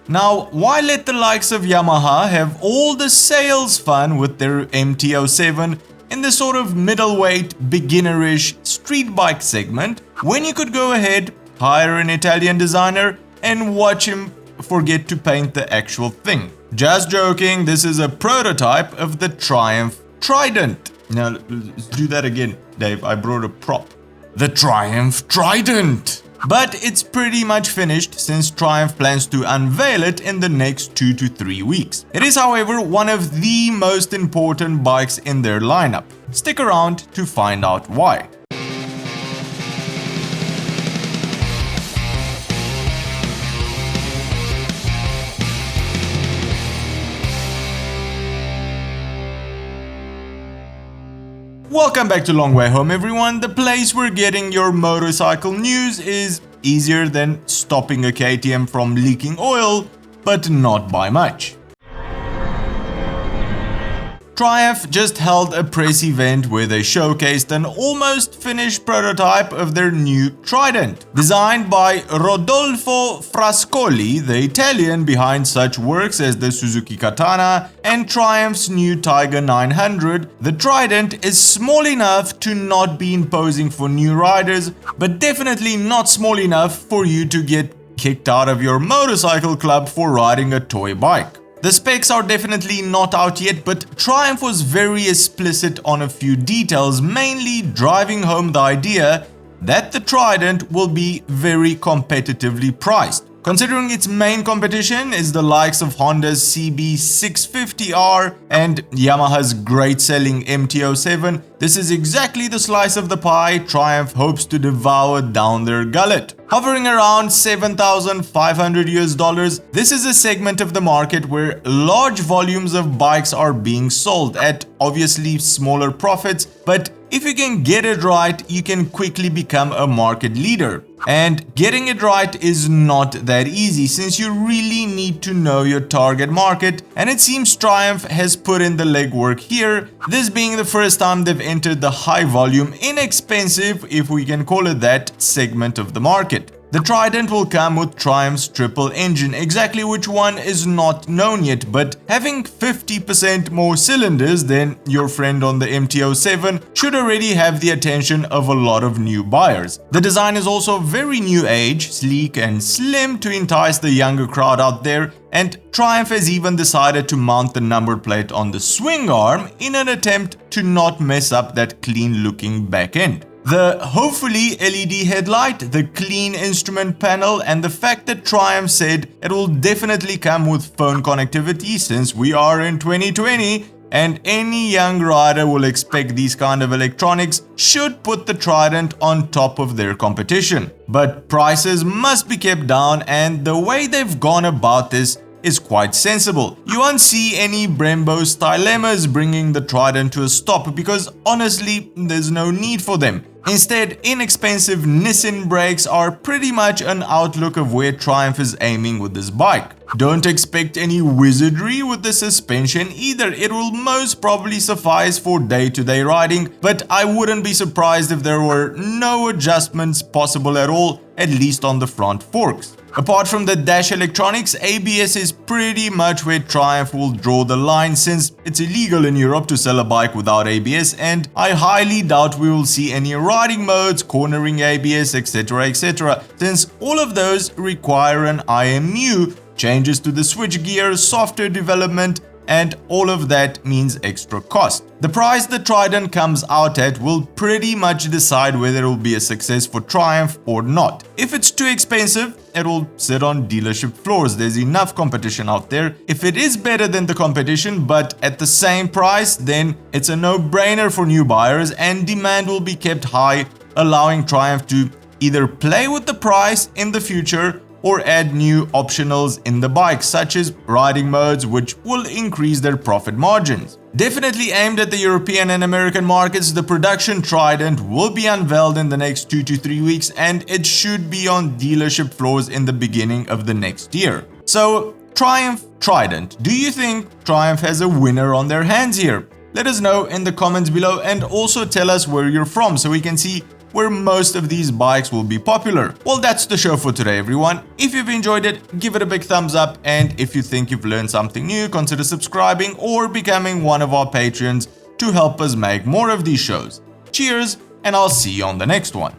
Now, why let the likes of Yamaha have all the sales fun with their MT-07 in the sort of middleweight, beginnerish street bike segment when you could go ahead, hire an Italian designer and watch him forget to paint the actual thing? Just joking, this is a prototype of the Triumph Trident. Now, let's do that again, Dave. I brought a prop. The Triumph Trident! But it's pretty much finished since Triumph plans to unveil it in the next 2 to 3 weeks. It is, however, one of the most important bikes in their lineup. Stick around to find out why. Welcome back to Long Way Home, everyone. The place where getting your motorcycle news is easier than stopping a KTM from leaking oil, but not by much. Triumph just held a press event where they showcased an almost finished prototype of their new Trident. Designed by Rodolfo Frascoli, the Italian behind such works as the Suzuki Katana and Triumph's new Tiger 900, the Trident is small enough to not be imposing for new riders, but definitely not small enough for you to get kicked out of your motorcycle club for riding a toy bike. The specs are definitely not out yet, but Triumph was very explicit on a few details, mainly driving home the idea that the Trident will be very competitively priced. Considering its main competition is the likes of Honda's CB650R and Yamaha's great-selling MT-07, this is exactly the slice of the pie Triumph hopes to devour down their gullet. Hovering around $7,500 this is a segment of the market where large volumes of bikes are being sold at obviously smaller profits, but if you can get it right, you can quickly become a market leader. And getting it right is not that easy since you really need to know your target market, and it seems Triumph has put in the legwork here, this being the first time they've entered the high volume, inexpensive, if we can call it that, segment of the market. The Trident will come with Triumph's triple engine, exactly which one is not known yet, but having 50% more cylinders than your friend on the MT-07 should already have the attention of a lot of new buyers. The design is also very new age, sleek and slim to entice the younger crowd out there, and Triumph has even decided to mount the number plate on the swing arm in an attempt to not mess up that clean looking back end. The hopefully LED headlight, the clean instrument panel, and the fact that Triumph said it will definitely come with phone connectivity since we are in 2020 and any young rider will expect these kind of electronics should put the Trident on top of their competition. But prices must be kept down, and the way they've gone about this is quite sensible. You won't see any Brembo stylemas bringing the Trident to a stop because honestly there's no need for them. Instead, inexpensive Nissin brakes are pretty much an outlook of where Triumph is aiming with this bike. Don't expect any wizardry with the suspension either, it will most probably suffice for day-to-day riding, but I wouldn't be surprised if there were no adjustments possible at all, at least on the front forks. Apart from the dash electronics, ABS is pretty much where Triumph will draw the line since it's illegal in Europe to sell a bike without ABS, and I highly doubt we will see any riding modes, cornering ABS, etc, since all of those require an IMU, changes to the switchgear, software development, and all of that means extra cost. The price the Trident comes out at will pretty much decide whether it will be a success for Triumph or not. If it's too expensive, it will sit on dealership floors. There's enough competition out there. If it is better than the competition but at the same price, then it's a no-brainer for new buyers and demand will be kept high, allowing Triumph to either play with the price in the future or add new optionals in the bike, such as riding modes, which will increase their profit margins. Definitely aimed at the European and American markets, the production Trident will be unveiled in the next 2 to 3 weeks, and it should be on dealership floors in the beginning of the next year. So, Triumph Trident. Do you think Triumph has a winner on their hands here? Let us know in the comments below, and also tell us where you're from so we can see where most of these bikes will be popular. Well, that's the show for today, everyone. If you've enjoyed it, give it a big thumbs up, and if you think you've learned something new, consider subscribing or becoming one of our patrons to help us make more of these shows. Cheers, and I'll see you on the next one.